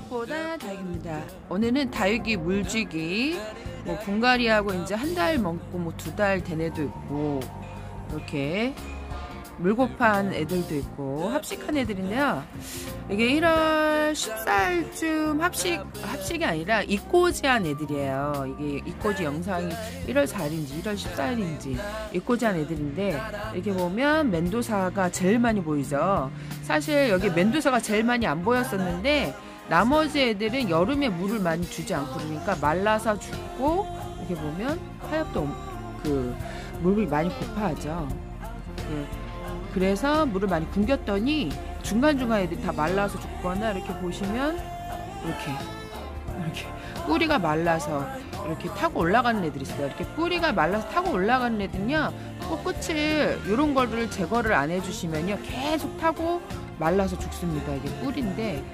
무엇보다 다육입니다. 오늘은 다육이 물쥐기, 뭐 분갈이하고 이제 한 달 먹고 뭐 2달 된 애도 있고, 이렇게 물고판 애들도 있고 합식한 애들인데요. 이게 1월 10살쯤 합식이 아니라 입고지한 애들이에요. 이게 입고지 영상이 1월 4일인지 1월 14일인지 입고지한 애들인데, 이렇게 보면 멘도사가 제일 많이 보이죠. 사실 여기 멘도사가 제일 많이 안 보였었는데, 나머지 애들은 여름에 물을 많이 주지 않고 그러니까 말라서 죽고, 이렇게 보면 타협도 물을 많이 고파하죠. 그래서 물을 많이 굶겼더니 중간중간 애들이 다 말라서 죽거나, 이렇게 보시면 이렇게 뿌리가 말라서 이렇게 타고 올라가는 애들이 있어요. 이렇게 뿌리가 말라서 타고 올라가는 애들은요, 꼭 끝을 이런 거를 제거를 안 해주시면요 계속 타고 말라서 죽습니다. 이게 뿌리인데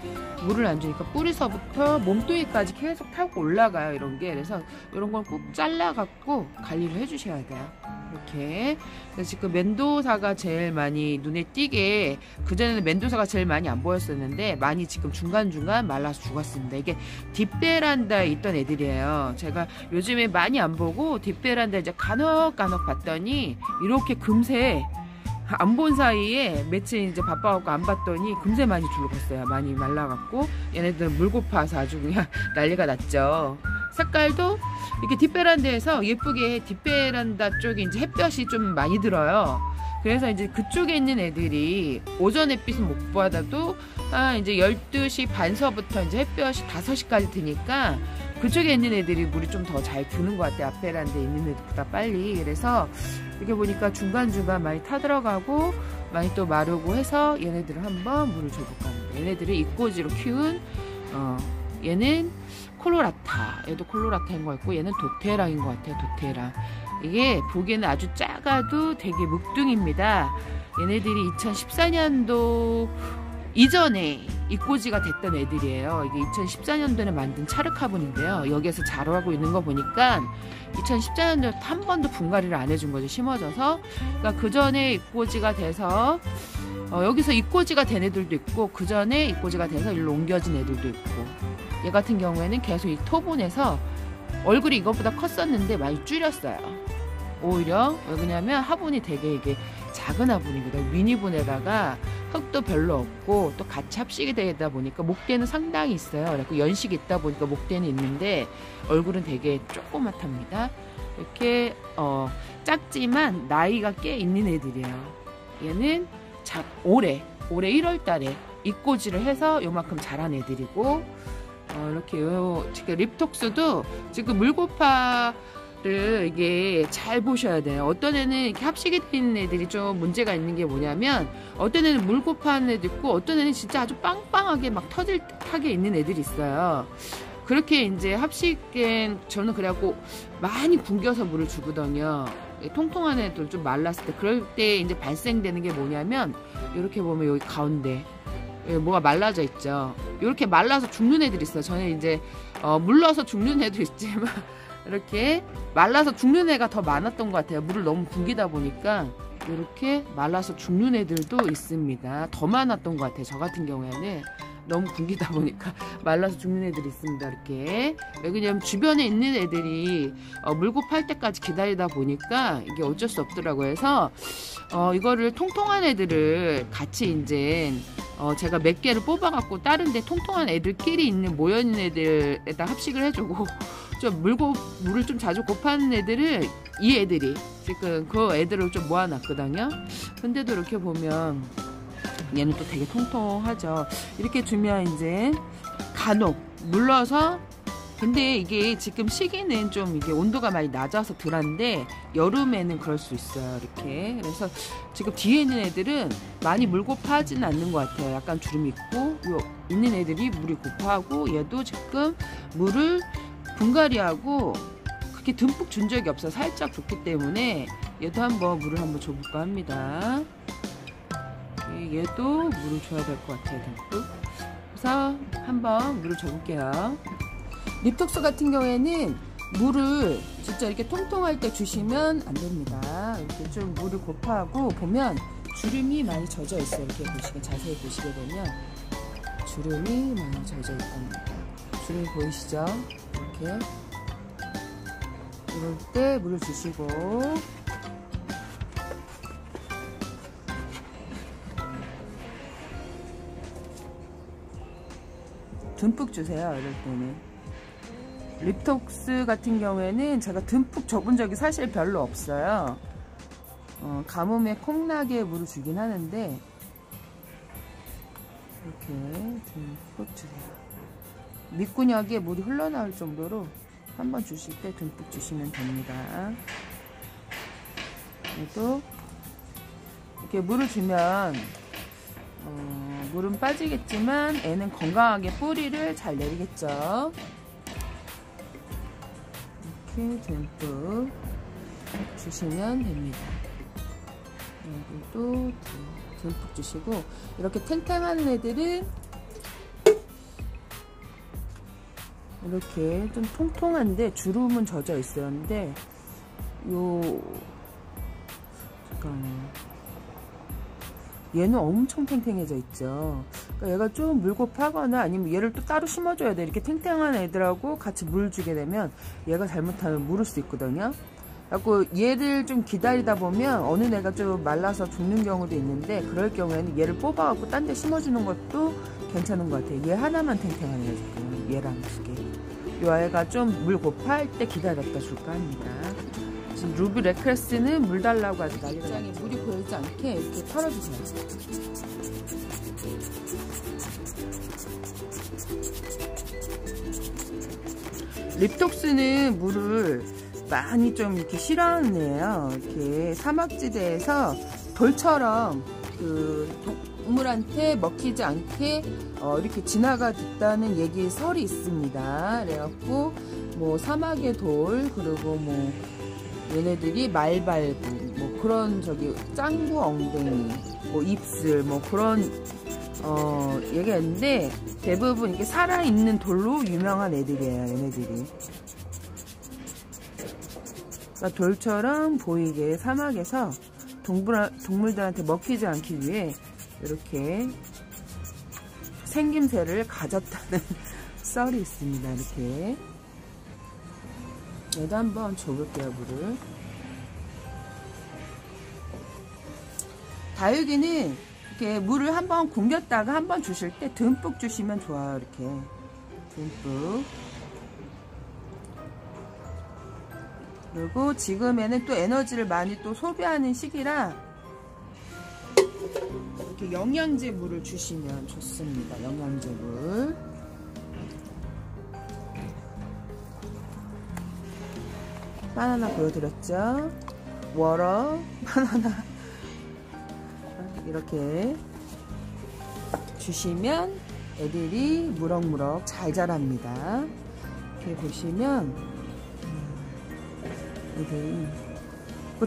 물을 안 주니까 뿌리서부터 몸뚱이까지 계속 타고 올라가요, 이런 게. 그래서 이런 걸 꼭 잘라갖고 관리를 해주셔야 돼요. 이렇게. 그래서 지금 멘도사가 제일 많이 눈에 띄게, 그전에는 멘도사가 제일 많이 안 보였었는데 많이 지금 중간중간 말라서 죽었습니다. 이게 뒷베란다에 있던 애들이에요. 제가 요즘에 많이 안 보고 뒷베란다에 이제 간혹 봤더니 이렇게 금세 안 본 사이에 며칠 이제 바빠갖고 안 봤더니 금세 많이 죽었어요. 많이 말라갖고 얘네들은 물 고파서 아주 그냥 난리가 났죠. 색깔도 이렇게 뒷베란다에서 예쁘게, 뒷베란다 쪽에 이제 햇볕이 좀 많이 들어요. 그래서 이제 그쪽에 있는 애들이 오전 햇빛은 못 받아도 이제 12시 반서부터 이제 햇볕이 5시까지 드니까 그쪽에 있는 애들이 물이 좀 더 잘 드는 것 같아요. 앞베란다에 있는 애들보다 빨리. 그래서 이렇게 보니까 중간중간 많이 타들어가고 많이 또 마르고 해서 얘네들을 한번 물을 줘볼까 합니다. 얘네들을 입고지로 키운 얘는 콜로라타, 얘도 콜로라타인 것 같고, 얘는 도테랑인 것 같아요. 도테랑. 이게 보기에는 아주 작아도 되게 묵둥입니다. 얘네들이 2014년도 이전에 입고지가 됐던 애들이에요. 이게 2014년도에 만든 차르카본인데요. 여기에서 자라고 있는 거 보니까 2014년도에 한 번도 분갈이를 안 해준 거죠. 심어져서. 그러니까 그 전에 입고지가 돼서 여기서 입고지가 된 애들도 있고, 그 전에 입고지가 돼서 일로 옮겨진 애들도 있고, 얘 같은 경우에는 계속 이 토분에서 얼굴이 이것보다 컸었는데 많이 줄였어요. 오히려 왜 그러냐면 화분이 되게 이게 작은 화분이거든요. 미니분에다가 흙도 별로 없고 또 같이 합식이 되다 보니까 목대는 상당히 있어요. 그래서 연식이 있다 보니까 목대는 있는데 얼굴은 되게 조그맣답니다. 이렇게 작지만 나이가 꽤 있는 애들이에요. 얘는 올해 1월 달에 입고지를 해서 요만큼 자란 애들이고, 이렇게 지금 립톡스도 지금 물고파를 이게 잘 보셔야 돼요. 어떤 애는 이렇게 합식이 돼 있는 애들이 좀 문제가 있는 게 뭐냐면, 어떤 애는 물고파하는 애도 있고, 어떤 애는 진짜 아주 빵빵하게 막 터질 듯하게 있는 애들이 있어요. 그렇게 이제 합식엔 저는 그래갖고 많이 굶겨서 물을 주거든요. 통통한 애들 좀 말랐을 때, 그럴 때 이제 발생되는 게 뭐냐면, 이렇게 보면 여기 가운데 뭐가 말라져 있죠. 이렇게 말라서 죽는 애들이 있어요. 저는 이제 물러서 죽는 애도 있지만 이렇게 말라서 죽는 애가 더 많았던 것 같아요. 물을 너무 굶기다 보니까 이렇게 말라서 죽는 애들도 있습니다. 더 많았던 것 같아요. 저 같은 경우에는 너무 굶기다 보니까 말라서 죽는 애들이 있습니다. 이렇게. 왜 그러냐면 주변에 있는 애들이 물고팔 때까지 기다리다 보니까 이게 어쩔 수 없더라고요. 해서 이거를 통통한 애들을 같이 이제 제가 몇 개를 뽑아갖고 다른 데 통통한 애들끼리 모여있는 애들에다 합식을 해주고, 좀 물을 좀 자주 곱하는 애들을 이 애들이 지금 그 애들을 좀 모아놨거든요. 근데도 이렇게 보면 얘는 또 되게 통통하죠. 이렇게 주면 이제 간혹 물러서, 근데 이게 지금 시기는 좀 이게 온도가 많이 낮아서 덜한데 여름에는 그럴 수 있어요. 이렇게. 그래서 지금 뒤에 있는 애들은 많이 물 고파하지는 않는 것 같아요. 약간 주름이 있고, 있는 애들이 물이 고파하고, 얘도 지금 물을 분갈이하고 그렇게 듬뿍 준 적이 없어요. 살짝 줬기 때문에 얘도 한번 물을 한번 줘볼까 합니다. 얘도 물을 줘야 될 것 같아요. 듬뿍. 그래서 한번 물을 줘볼게요. 립톡스 같은 경우에는 물을 진짜 이렇게 통통할 때 주시면 안 됩니다. 이렇게 좀 물을 고파하고 보면 주름이 많이 젖어 있어요. 이렇게 자세히 보시게 되면 주름이 많이 젖어 있답니다. 주름이 보이시죠? 이렇게 이럴 때 물을 주시고 듬뿍 주세요. 이럴 때는 립톡스 같은 경우에는 제가 듬뿍 줘본 적이 사실 별로 없어요. 가뭄에 콩나게 물을 주긴 하는데 이렇게 듬뿍 주세요. 밑구녕에 물이 흘러나올 정도로 한번 주실 때 듬뿍 주시면 됩니다. 그래도 이렇게 물을 주면 물은 빠지겠지만 애는 건강하게 뿌리를 잘 내리겠죠. 이렇게 듬뿍 주시면 됩니다. 여기도 듬뿍 주시고, 이렇게 탱탱한 애들은 이렇게 좀 통통한데 주름은 젖어 있었는데 잠깐만요. 얘는 엄청 탱탱해져 있죠. 그러니까 얘가 좀 물고파거나 아니면 얘를 또 따로 심어줘야 돼. 이렇게 탱탱한 애들하고 같이 물 주게 되면 얘가 잘못하면 물을 수 있거든요. 그래서 얘를 좀 기다리다 보면 어느 애가 좀 말라서 죽는 경우도 있는데, 그럴 경우에는 얘를 뽑아갖고 딴 데 심어주는 것도 괜찮은 것 같아요. 얘 하나만 탱탱한 애 지금 얘랑 두 개. 이 아이가 좀 물 고파할 때 기다렸다 줄까 합니다. 지금 루비 레크레스는 물 달라고 아주 난리가 났죠. 물이 고이지 않게 이렇게 털어주세요. 립톡스는 물을 많이 좀 이렇게 싫어하는 애예요. 이렇게 사막지대에서 돌처럼 동물한테 먹히지 않게 이렇게 지나가겠다는 설이 있습니다. 그래갖고 뭐 사막의 돌, 그리고 뭐 얘네들이 말발구, 뭐 그런 짱구 엉덩이, 뭐 입술, 뭐 그런 얘기가 있는데, 대부분 이렇게 살아있는 돌로 유명한 애들이에요. 얘네들이. 그러니까 돌처럼 보이게 사막에서 동물들한테 먹히지 않기 위해 이렇게 생김새를 가졌다는 썰이 있습니다. 이렇게 얘도 한번 줘볼게요. 물을. 다육이는 이렇게 물을 한번 굶겼다가 한번 주실 때 듬뿍 주시면 좋아요. 이렇게 듬뿍. 그리고 지금에는 또 에너지를 많이 또 소비하는 시기라 이렇게 영양제 물을 주시면 좋습니다. 영양제 물. 바나나 보여드렸죠? 워러, 바나나 이렇게 주시면 애들이 무럭무럭 잘 자랍니다. 이렇게 보시면 애들이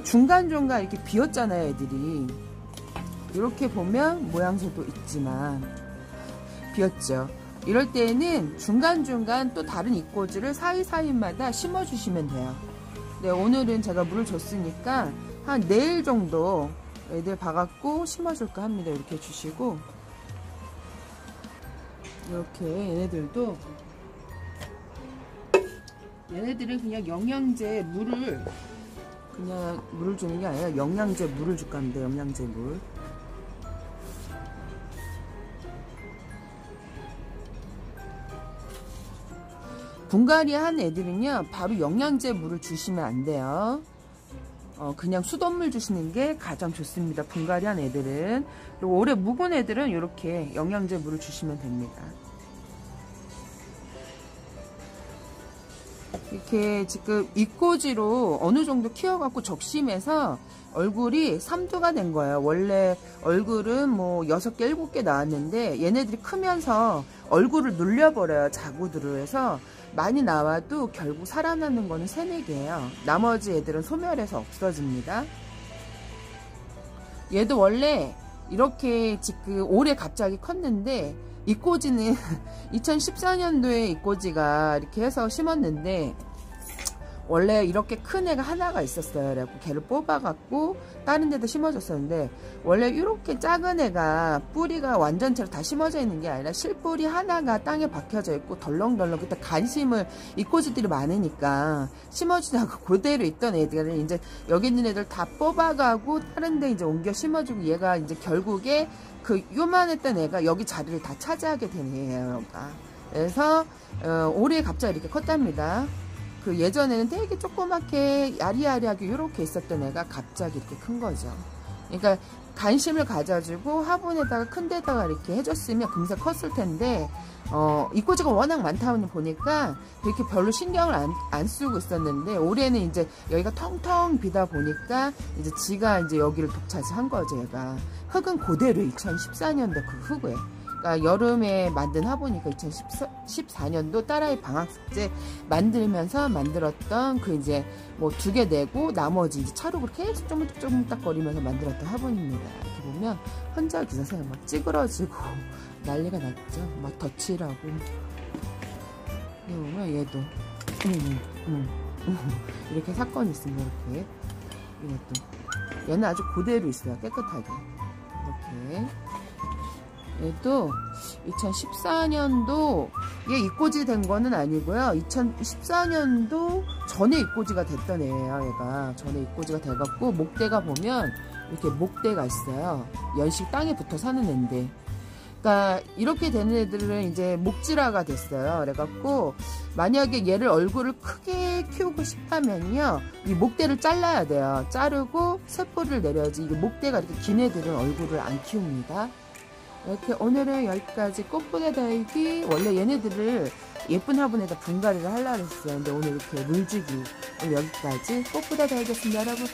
중간중간 이렇게 비었잖아요. 애들이 이렇게 보면 모양새도 있지만 비었죠. 이럴 때에는 중간중간 또 다른 잇꽂이를 사이사이마다 심어주시면 돼요. 네, 오늘은 제가 물을 줬으니까 한 내일 정도 애들 봐갖고 심어줄까 합니다. 이렇게 주시고, 이렇게 얘네들은 그냥 영양제 물을 그냥 물을 주는 게 아니라 영양제 물을 줄까 합니다. 영양제 물. 분갈이 한 애들은요 바로 영양제 물을 주시면 안 돼요. 그냥 수돗물 주시는 게 가장 좋습니다. 분갈이 한 애들은. 그리고 오래 묵은 애들은 이렇게 영양제 물을 주시면 됩니다. 이렇게 지금 잇꽂이로 어느 정도 키워갖고 적심해서 얼굴이 3두가 된 거예요. 원래 얼굴은 뭐 6개, 7개 나왔는데 얘네들이 크면서 얼굴을 눌려버려요. 자구들을 해서 많이 나와도 결국 살아나는 거는 3, 4개예요. 나머지 애들은 소멸해서 없어집니다. 얘도 원래 이렇게 지금 올해 갑자기 컸는데, 잇꽂이는 2014년도에 잇꽂이가 이렇게 해서 심었는데 원래 이렇게 큰 애가 하나가 있었어요. 그래갖고 걔를 뽑아갖고 다른 데다 심어줬었는데, 원래 이렇게 작은 애가 뿌리가 완전체로 다 심어져 있는 게 아니라 실뿌리 하나가 땅에 박혀져 있고 덜렁덜렁, 그때 관심을 이꼬지들이 많으니까 심어주지 않고 그대로 있던 애들을 이제 여기 있는 애들 다 뽑아가고 다른 데 이제 옮겨 심어주고, 얘가 이제 결국에 그 요만했던 애가 여기 자리를 다 차지하게 된 애예요. 그래서 올해 갑자기 이렇게 컸답니다. 그 예전에는 되게 조그맣게 야리야리하게 이렇게 있었던 애가 갑자기 이렇게 큰 거죠. 그러니까 관심을 가져주고 화분에다가 큰 데다가 이렇게 해줬으면 금세 컸을 텐데, 이꼬지가 워낙 많다 보니까 그렇게 별로 신경을 안 쓰고 있었는데, 올해는 이제 여기가 텅텅 비다 보니까 이제 지가 이제 여기를 독차지한 거죠. 얘가 흙은 그대로 2014년도 그 흙에, 그러니까 여름에 만든 화분이니까 2014년도 딸아이 방학 숙제 만들면서 만들었던 그 이제 뭐 2개 내고 나머지 이제 차로 계속 쪼물쪼물딱거리면서 만들었던 화분입니다. 이렇게 보면 혼자 기사세요. 막 찌그러지고 난리가 났죠. 막 덧칠하고. 여기 보면 얘도 이렇게 사건이 있습니다. 이렇게 이것도 얘는 아주 그대로 있어요. 깨끗하게 이렇게. 얘도 2014년도 얘 입꼬지 된 거는 아니고요. 2014년도 전에 입꼬지가 됐던 애예요. 얘가 전에 입꼬지가 돼갖고 목대가 보면 이렇게 목대가 있어요. 연식 땅에 붙어 사는 애인데, 그러니까 이렇게 되는 애들은 이제 목질화가 됐어요. 그래갖고 만약에 얘를 얼굴을 크게 키우고 싶다면요, 이 목대를 잘라야 돼요. 자르고 쇳뿌리를 내려야지. 이게 목대가 이렇게 긴 애들은 얼굴을 안 키웁니다. 이렇게 오늘은 여기까지 꽃보다 달기. 원래 얘네들을 예쁜 화분에다 분갈이를 하려고 했어요. 근데 오늘 이렇게 물주기, 오늘 여기까지 꽃보다 달겠습니다, 여러분.